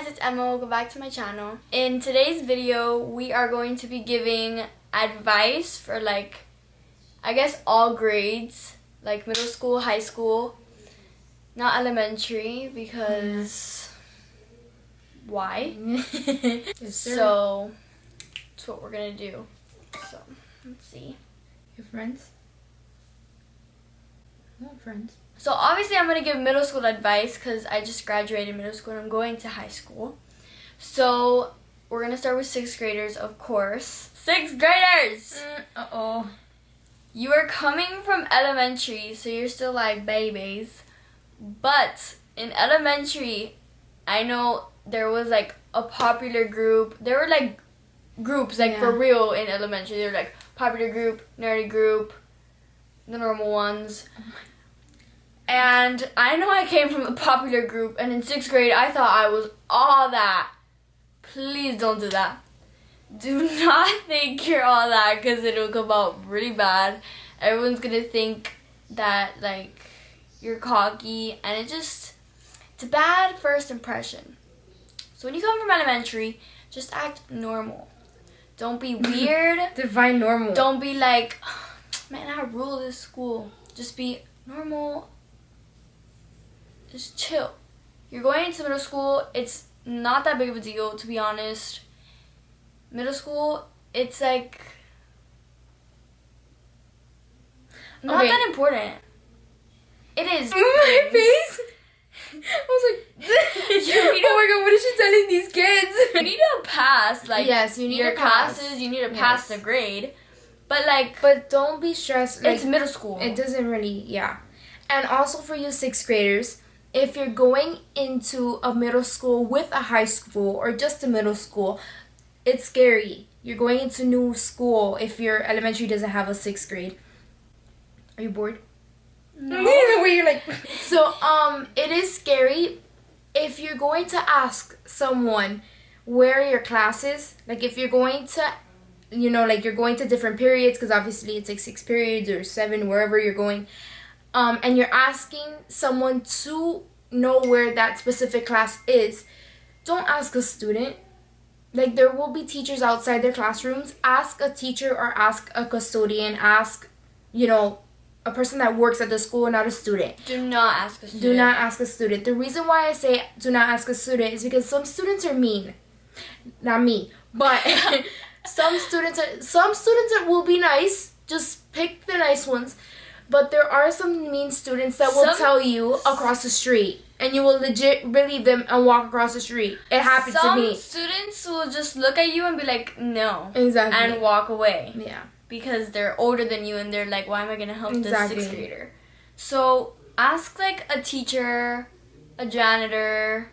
guys, it's Emma. Welcome back to my channel. In today's video, we are going to be giving advice for I guess all grades, like middle school, high school, not elementary because why? So that's what we're gonna do. So let's see. Your friends? What friends? So obviously I'm going to give middle school advice because I just graduated middle school and I'm going to high school. So we're going to start with 6th graders, of course. 6th graders! Uh-oh. You are coming from elementary, so you're still like babies. But in elementary, I know there was like a popular group. There were like groups for real in elementary. They were like popular group, nerdy group, the normal ones. And I know I came from the popular group, and in 6th grade, I thought I was all that. Please don't do that. Do not think you're all that, because it'll come out really bad. Everyone's going to think that, you're cocky, and it's a bad first impression. So when you come from elementary, just act normal. Don't be weird. Define normal. Don't be like, man, I rule this school. Just be normal. Just chill. You're going into middle school. It's not that big of a deal, to be honest. Middle school, it's not that important. It is. My face. I was like, oh my god, what is she telling these kids? You need to pass, yes, you need your to pass. classes. You need to pass the grade. But but don't be stressed. It's middle school. It doesn't really, And also for you 6th graders, if you're going into a middle school with a high school or just a middle school, it's scary. You're going into new school if your elementary doesn't have a 6th grade. Are you bored? No. The way you're like. So, it is scary if you're going to ask someone where are your classes. Like, if you're going to, you're going to different periods, because obviously it's 6 periods or 7, wherever you're going. And you're asking someone to know where that specific class is, don't ask a student. There will be teachers outside their classrooms. Ask a teacher or ask a custodian. Ask, a person that works at the school, not a student. Do not ask a student. Do not ask a student. The reason why I say do not ask a student is because some students are mean. Not me, but some students will be nice. Just pick the nice ones. But there are some mean students that will tell you across the street, and you will legit believe them and walk across the street. It happened to me. Some students will just look at you and be like, no. Exactly. And walk away. Yeah. Because they're older than you and they're like, why am I going to help this 6th grader? So ask a teacher, a janitor,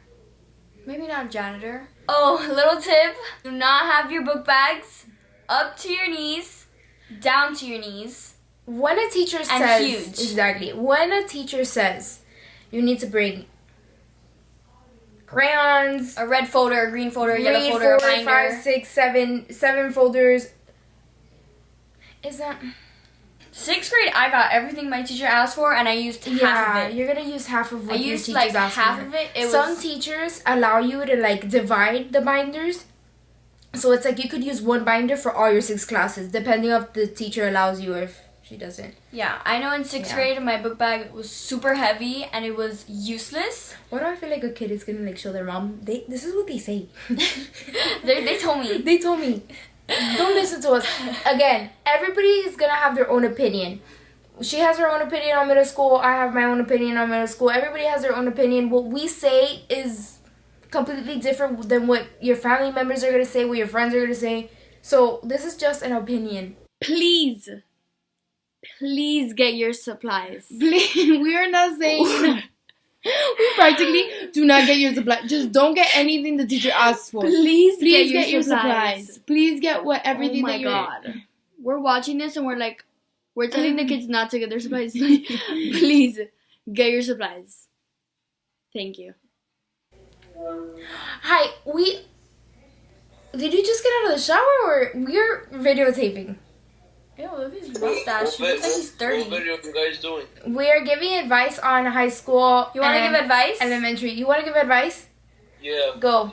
maybe not a janitor. Oh, little tip, do not have your book bags up to your knees, down to your knees. When a teacher says, exactly, when a teacher says you need to bring crayons, a red folder, a green folder, a yellow folder, a binder, 5, 6, 7 folders, is that 6th grade? I got everything my teacher asked for, and I used half of it. You're gonna use half of what your teachers asked for. I used half of it. Some teachers allow you to divide the binders. So it's you could use one binder for all your 6 classes, depending if the teacher allows you or if she doesn't. Yeah, I know in 6th grade my book bag was super heavy and it was useless. Why do I feel like a kid is gonna show their mom? This is what they say. they told me. They told me. Don't listen to us. Again, everybody is gonna have their own opinion. She has her own opinion on middle school. I have my own opinion on middle school. Everybody has their own opinion. What we say is completely different than what your family members are gonna say, what your friends are gonna say. So this is just an opinion. Please get your supplies. We are not saying we practically do not get your supplies. Just don't get anything the teacher asks for. Please get your supplies. Please get everything that you're... Oh my god. We're watching this and we're telling the kids not to get their supplies. Please get your supplies. Thank you. Hi, did you just get out of the shower or we're videotaping? Ew, look at his mustache. He looks like he's 30. What video you guys doing? We are giving advice on high school. You want to give advice? Elementary. You want to give advice? Yeah. Go.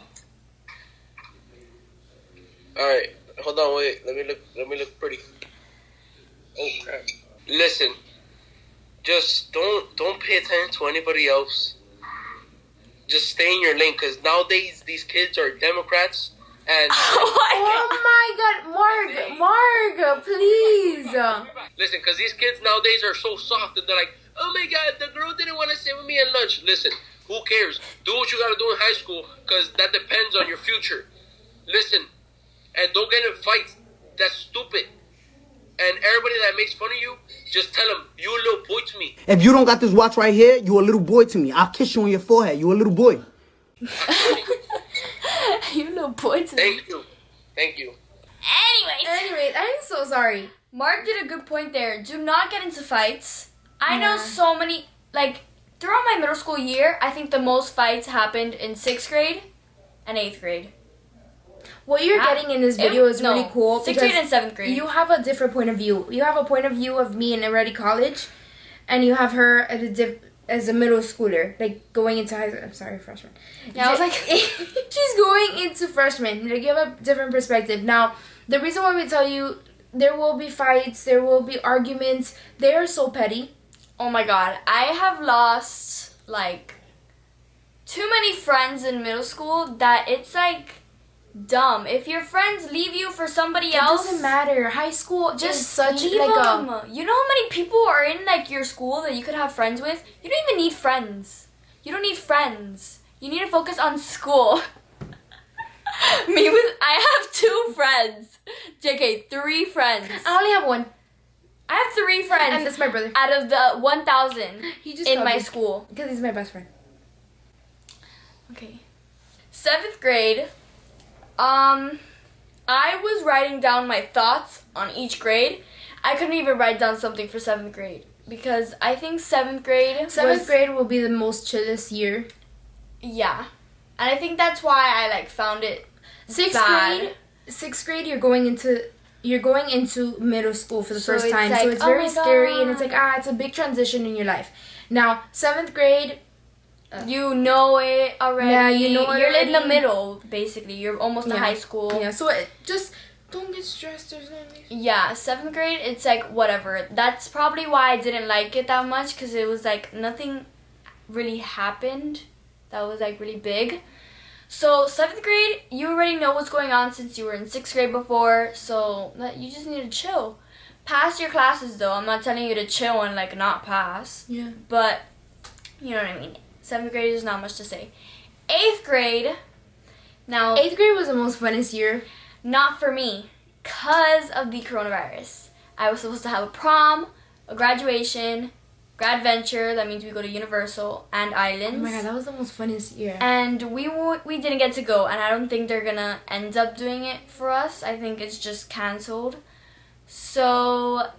Alright, hold on, wait. Let me look pretty. Oh crap. Listen, just don't pay attention to anybody else. Just stay in your lane, because nowadays these kids are Democrats and Oh my God, Marg, please. listen, because these kids nowadays are so soft and they're like, oh my God, the girl didn't want to sit with me at lunch. Listen, who cares? Do what you gotta do in high school, because that depends on your future. Listen, and don't get in fights. That's stupid. And everybody that makes fun of you, just tell them, you a little boy to me. If you don't got this watch right here, you a little boy to me. I'll kiss you on your forehead. You a little boy. You little boy to me. Thank you. Anyways, I'm so sorry. Mark did a good point there. Do not get into fights. I know so many, like, throughout my middle school year, I think the most fights happened in 6th grade and 8th grade. What you're getting in this video is really cool. 6th grade and 7th grade. You have a different point of view. You have a point of view of me in already college, and you have her as a middle schooler, like going into high school. I'm sorry, freshman. Yeah, I was like, she's going into freshman. Like, you have a different perspective. Now, the reason why we tell you there will be fights, there will be arguments. They are so petty. oh my God, I have lost like too many friends in middle school that it's like dumb. If your friends leave you for somebody else, It doesn't matter. High school just is such leave like them. a... You know how many people are in like your school that you could have friends with? You don't even need friends. You don't need friends. You need to focus on school. I have 2 friends. JK, 3 friends. I only have one. I have 3 friends. And that's my brother. Out of the 1,000 He just in called my me. school. Because he's my best friend. Okay. 7th grade. I was writing down my thoughts on each grade. I couldn't even write down something for 7th grade because I think 7th grade. 7th grade will be the most chillest year. Yeah, and I think that's why I like found it. 6th grade, you're going into middle school for the So first it's time, like, so it's oh very my scary, and it's God. like it's a big transition in your life. Now 7th grade, You know it already. Yeah, you know it You're in the already. middle, basically. You're almost to high school. yeah. So just don't get stressed. There's no need. Yeah, 7th grade, it's like whatever. That's probably why I didn't like it that much because it was like nothing really happened that was like really big. So 7th grade, you already know what's going on since you were in 6th grade before, so you just need to chill. Pass your classes though. I'm not telling you to chill and like not pass, Yeah. but you know what I mean. 7th grade is not much to say. 8th grade, now 8th grade was the most funnest year. not for me, because of the coronavirus. I was supposed to have a prom, a graduation, grad venture, that means we go to Universal and Islands. Oh my God, that was the most funnest year. And we didn't get to go, and I don't think they're gonna end up doing it for us. I think it's just canceled. So,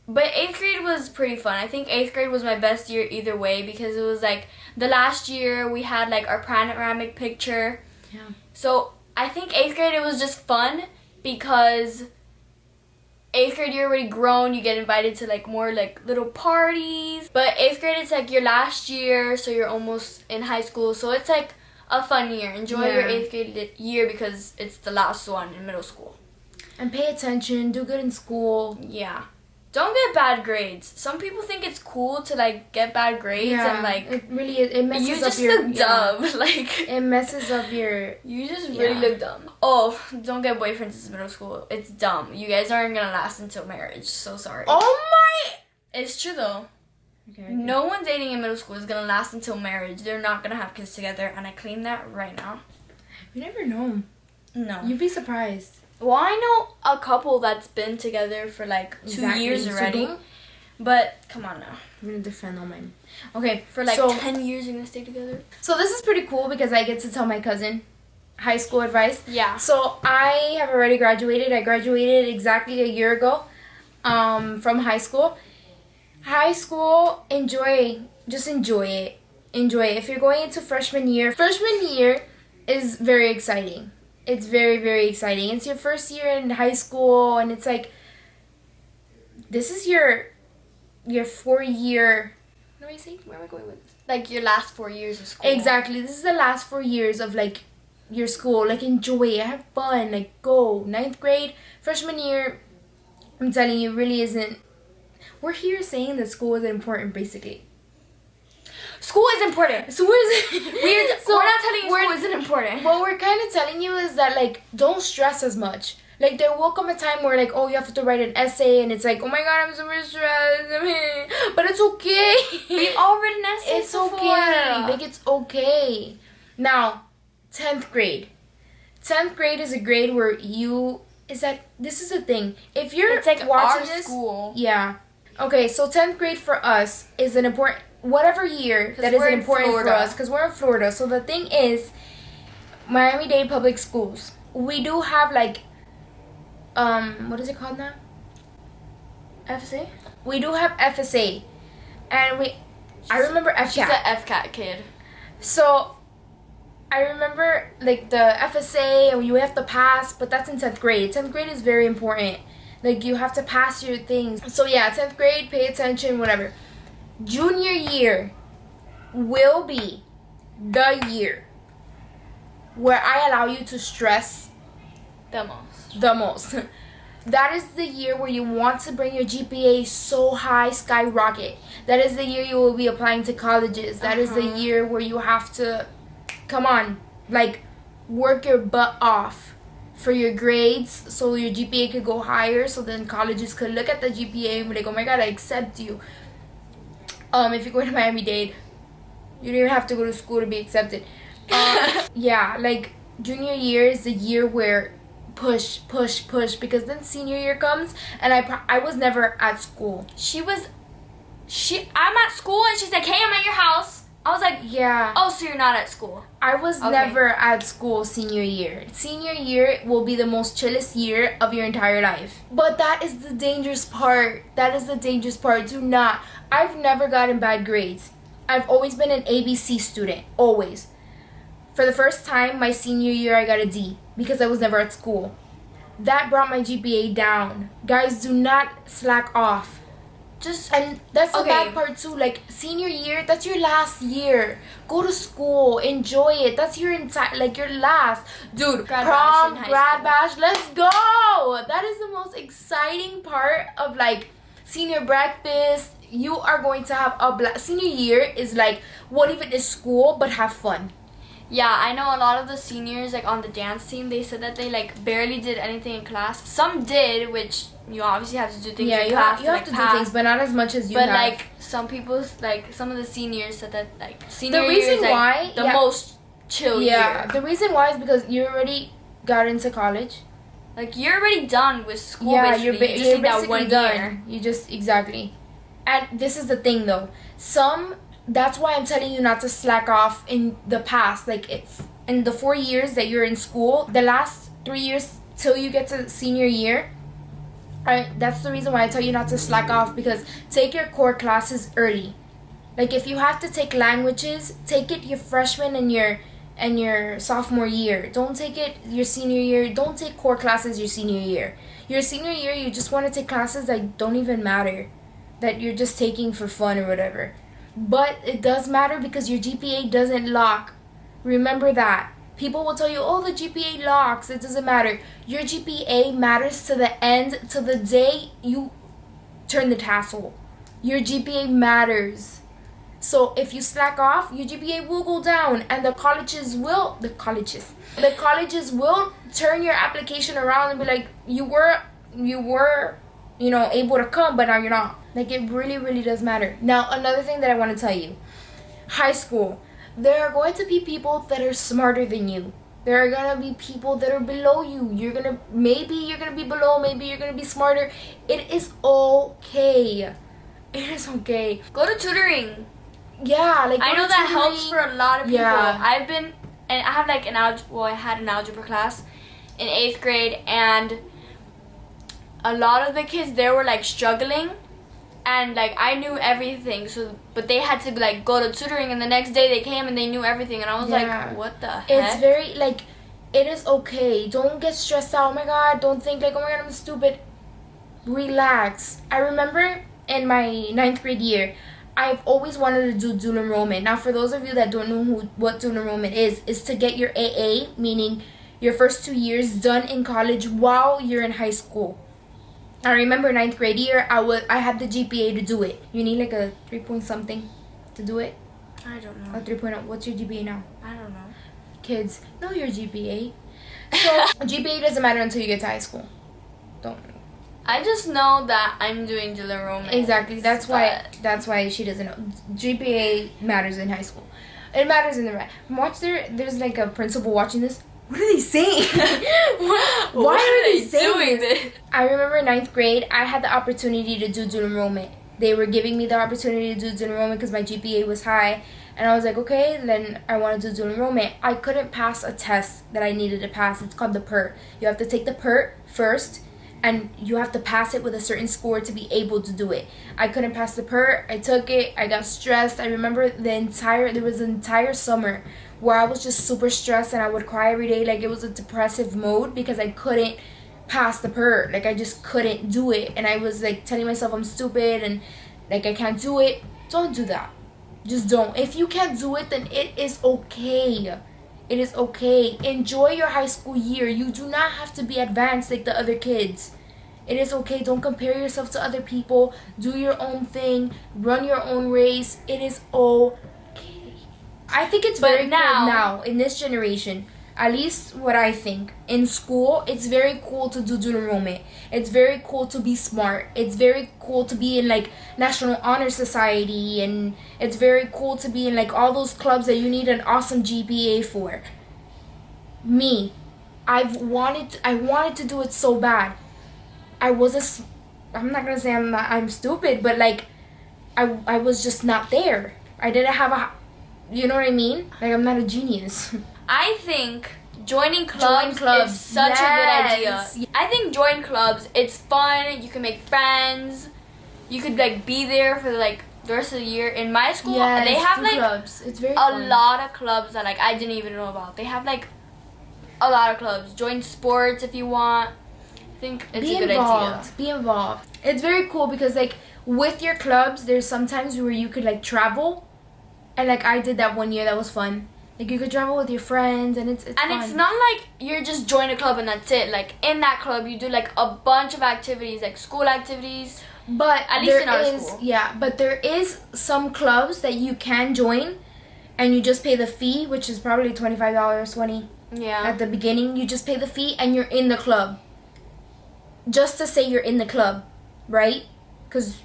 but 8th grade was pretty fun. I think 8th grade was my best year either way because it was like the last year we had like our panoramic picture. Yeah. So I think 8th grade it was just fun because 8th grade you're already grown, you get invited to like more like little parties. But 8th grade it's like your last year, so you're almost in high school. So it's like a fun year. Enjoy your 8th grade year because it's the last one in middle school. And pay attention, do good in school. Yeah. Don't get bad grades. Some people think it's cool to like get bad grades and like it really it messes you up just your look dumb. Like It messes up your you just really look dumb. Oh, don't get boyfriends in middle school. It's dumb. You guys aren't gonna last until marriage. So sorry. Oh my. It's true though. Okay. No one dating in middle school is gonna last until marriage. They're not gonna have kids together, and I claim that right now. You never know. No. You'd be surprised. Well, I know a couple that's been together for like 2 years So already. don't- But come on now. I'm gonna defend all mine. Okay, For like so, 10 years you're gonna stay together? So this is pretty cool because I get to tell my cousin high school advice. Yeah. So I have already graduated. I graduated exactly a year ago from high school. High school, just enjoy it. Enjoy it. If you're going into freshman year is very exciting. It's very, very exciting. It's your first year in high school, and it's like, this is your 4-year. What do I say? Where am I going with this? Like your last 4 years of school. Exactly. This is the last 4 years of like your school. Like, enjoy it, have fun, like, go. 9th grade, freshman year, I'm telling you, really isn't. We're here saying that school isn't important, basically. School is important. So we're not telling you school isn't important. What we're kind of telling you is that, like, don't stress as much. Like, there will come a time where, like, oh, you have to write an essay, and it's like, oh my god, I'm super stressed. But it's okay. We've all written essays It's before. okay. Like, it's okay. Now, 10th grade. 10th grade is a grade where this is the thing. If you're It's like watching our this, school. yeah. Okay, so 10th grade for us is an important, whatever year that is important for us, because we're in Florida. So the thing is, Miami-Dade Public Schools, we do have, like, what is it called now? FSA? We do have FSA, and I remember FCAT. She's an FCAT kid. So, I remember, like, the FSA, and you have to pass, but that's in 10th grade. 10th grade is very important. Like, you have to pass your things. So, yeah, 10th grade, pay attention, whatever. Junior year will be the year where I allow you to stress The most. the most. That is the year where you want to bring your GPA so high, skyrocket. That is the year you will be applying to colleges. That is the year where you have to, come on, like, work your butt off for your grades so your GPA could go higher, so then colleges could look at the GPA and be like, oh my god, I accept you. If you're going to Miami-Dade, you don't even have to go to school to be accepted. Yeah, like, junior year is the year where push, because then senior year comes, and I was never at school. I'm at school, and she's like, hey, I'm at your house. I was like, Yeah. oh, so you're not at school. I was never at school senior year. Senior year will be the most chillest year of your entire life. But that is the dangerous part. Do not. I've never gotten bad grades. I've always been an ABC student. Always. For the first time, my senior year, I got a D because I was never at school. That brought my GPA down. Guys, do not slack off. And that's the bad part too. Like, senior year, that's your last year. Go to school, enjoy it. That's your entire, like, your last. Dude, prom, grad bash, let's go. That is the most exciting part of, like, senior breakfast. You are going to have a blast. Senior year is like, what even is school, but have fun. Yeah, I know a lot of the seniors, like, on the dance team, they said that they, like, barely did anything in class. Some did, which you obviously have to do things in class. You have to do things, but not as much as you have. But, like, some people, like, some of the seniors said that, like, senior the year reason is, like, why, the most chill year. The reason why is because you already got into college. Like, you're already done with school, Yeah, basically. you're you just need that basically 1 done. year. You just, exactly. And this is the thing, though. That's why I'm telling you not to slack off in the past. Like, it's in the 4 years that you're in school, the last 3 years till you get to senior year, that's the reason why I tell you not to slack off, because take your core classes early. Like, if you have to take languages, take it your freshman and your sophomore year. Don't take it your senior year. Don't take core classes your senior year. Your senior year, you just want to take classes that don't even matter, that you're just taking for fun or whatever. But it does matter because your GPA doesn't lock. Remember that. People will tell you, oh, the GPA locks. It doesn't matter. Your GPA matters to the end, to the day you turn the tassel. Your GPA matters. So if you slack off, your GPA will go down, and the colleges will turn your application around and be like, you were, able to come, but now you're not. Like, it really, really does matter. Now, another thing that I want to tell you. High school. There are going to be people that are smarter than you. There are going to be people that are below you. Maybe you're going to be below, maybe you're going to be smarter. It is okay. It is okay. Go to tutoring. Yeah, like, I know that helps for a lot of people. Yeah. I have like I had an algebra class in 8th grade, and a lot of the kids there were like struggling, and like I knew everything, but they had to like go to tutoring, and the next day they came and they knew everything, and I was like, what the heck? It's very, like, it is okay. Don't get stressed out. Oh my god, don't think like, oh my god, I'm stupid. Relax. I remember in my 9th grade year, I've always wanted to do dual enrollment. Now, for those of you that don't know what dual enrollment is to get your AA, meaning your first 2 years done in college while you're in high school. I remember 9th grade year, I had the GPA to do it. You need like a 3 point something to do it? I don't know. A 3.0. What's your GPA now? I don't know. Kids, know your GPA. So, GPA doesn't matter until you get to high school. Don't. I just know that I'm doing dual enrollment. Exactly. That's why she doesn't know. GPA matters in high school. It matters in the rest. Watch there's like a principal watching this. What are they saying? Why are they saying this? I remember 9th grade, I had the opportunity to do dual enrollment. They were giving me the opportunity to do dual enrollment because my GPA was high. And I was like, okay, then I want to do dual enrollment. I couldn't pass a test that I needed to pass. It's called the PERT. You have to take the PERT first, and you have to pass it with a certain score to be able to do it. I couldn't pass the PERT. I took it. I got stressed. I remember there was an entire summer where I was just super stressed and I would cry every day. Like, it was a depressive mode because I couldn't pass the PERT. Like, I just couldn't do it. And I was like telling myself I'm stupid and like I can't do it. Don't do that. Just don't. If you can't do it, then it is okay. It is okay. Enjoy your high school year. You do not have to be advanced like the other kids. It is okay. Don't compare yourself to other people. Do your own thing. Run your own race. It is okay. I think it's very cool now in this generation. At least what I think. In school, it's very cool to do dual enrollment. It's very cool to be smart. It's very cool to be in like National Honor Society, and it's very cool to be in like all those clubs that you need an awesome GPA for. Me, I wanted to do it so bad. I'm not gonna say I'm stupid, but like I was just not there. I didn't have you know what I mean? Like, I'm not a genius. I think joining clubs is such a good idea. I think join clubs, it's fun. You can make friends. You could like be there for like the rest of the year. In my school, they have like clubs. It's very a fun. lot of clubs that like I didn't even know about. They have like a lot of clubs. Join sports if you want. I think it's a good idea. Be involved. It's very cool because like with your clubs, there's sometimes where you could like travel, and like I did that one year. That was fun. Like, you could travel with your friends, and it's fun. It's not like you're just join a club and that's it. Like, in that club, you do like a bunch of activities, like school activities. But at least in our school. Yeah, but there is some clubs that you can join, and you just pay the fee, which is probably $25, $20. Yeah. At the beginning, you just pay the fee, and you're in the club. Just to say you're in the club, right? Because,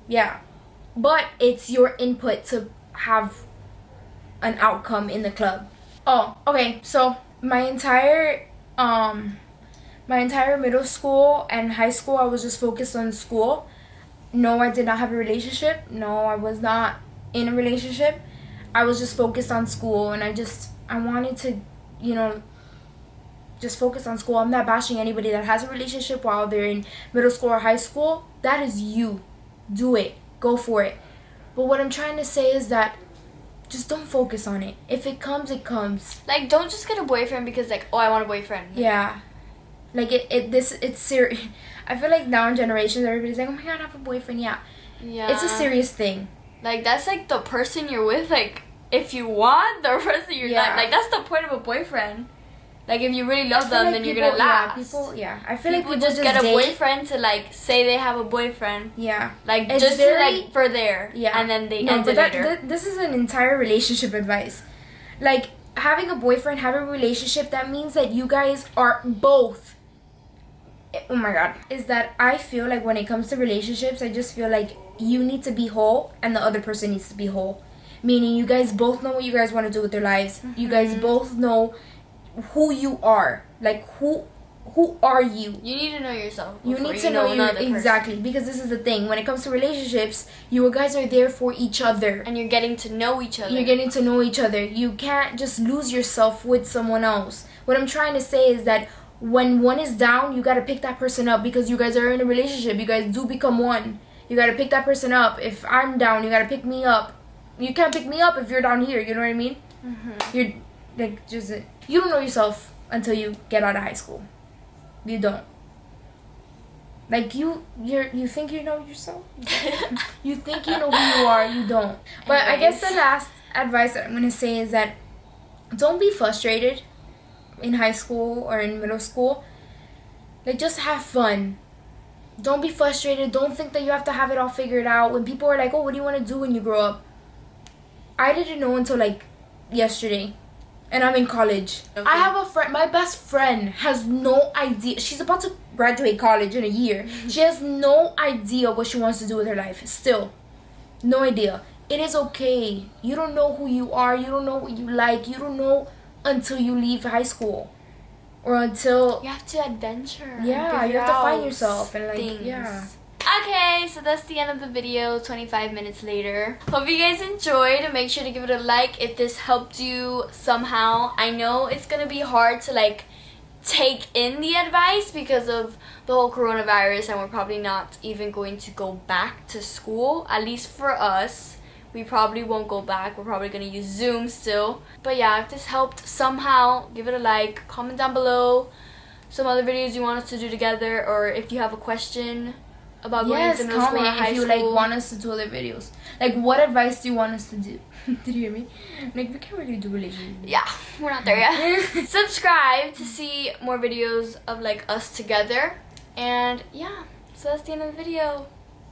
yeah. But it's your input to have an outcome in the club. Oh, okay. So my entire middle school and high school, I was just focused on school. No, I did not have a relationship. No, I was not in a relationship. I was just focused on school, and I wanted to, just focus on school. I'm not bashing anybody that has a relationship while they're in middle school or high school. That is you. Do it. Go for it. But what I'm trying to say is that just don't focus on it. If it comes, it comes. Like, don't just get a boyfriend because, like, oh, I want a boyfriend. Yeah. Like, it's serious. I feel like now in generations, everybody's like, oh my god, I have a boyfriend. Yeah. Yeah. It's a serious thing. Like, that's, like, the person you're with. Like, if you want the person you're not. Like, that's the point of a boyfriend. Like, if you really love them, then you're gonna last. I feel like people just get a boyfriend to, like, say they have a boyfriend. Yeah. Like, it's just very, like, for there. Yeah. And then they end it later. This is an entire relationship advice. Like, having a boyfriend, having a relationship, that means that you guys are both. Oh my god. Is that I feel like when it comes to relationships, I just feel like you need to be whole and the other person needs to be whole. Meaning you guys both know what you guys want to do with your lives. Mm-hmm. You guys both know who you are. Like, who are you? You need to know yourself. You need to know exactly, because this is the thing. When it comes to relationships, you guys are there for each other, and you're getting to know each other. You're getting to know each other. You can't just lose yourself with someone else. What I'm trying to say is that when one is down, you gotta pick that person up, because you guys are in a relationship. You guys do become one. You gotta pick that person up. If I'm down, you gotta pick me up. You can't pick me up if you're down here. You know what I mean? Mm-hmm. You're like just. You don't know yourself until you get out of high school. You don't. Like you think you know yourself. You think you know who you are, you don't. But I guess the last advice that I'm gonna say is that don't be frustrated in high school or in middle school. Like, just have fun. Don't be frustrated. Don't think that you have to have it all figured out. When people are like, oh, what do you want to do when you grow up? I didn't know until like yesterday. And I'm in college. Okay. I have a friend, my best friend has no idea. She's about to graduate college in a year. She has no idea what she wants to do with her life. Still. No idea. It is okay. You don't know who you are. You don't know what you like. You don't know until you leave high school. Or until... You have to adventure. Yeah, you have to find yourself. And like, things. yeah. Okay, so that's the end of the video, 25 minutes later. Hope you guys enjoyed. Make sure to give it a like if this helped you somehow. I know it's gonna be hard to like take in the advice because of the whole coronavirus, and we're probably not even going to go back to school, at least for us. We probably won't go back. We're probably gonna use Zoom still. But yeah, if this helped somehow, give it a like, comment down below some other videos you want us to do together, or if you have a question about going to middle school or high if you school. like want us to do other videos. Like, what advice do you want us to do? Did you hear me? Like, we can't really do relationship. Yeah, we're not there yet. Subscribe to see more videos of like us together. And yeah, so that's the end of the video.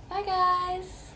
Bye guys.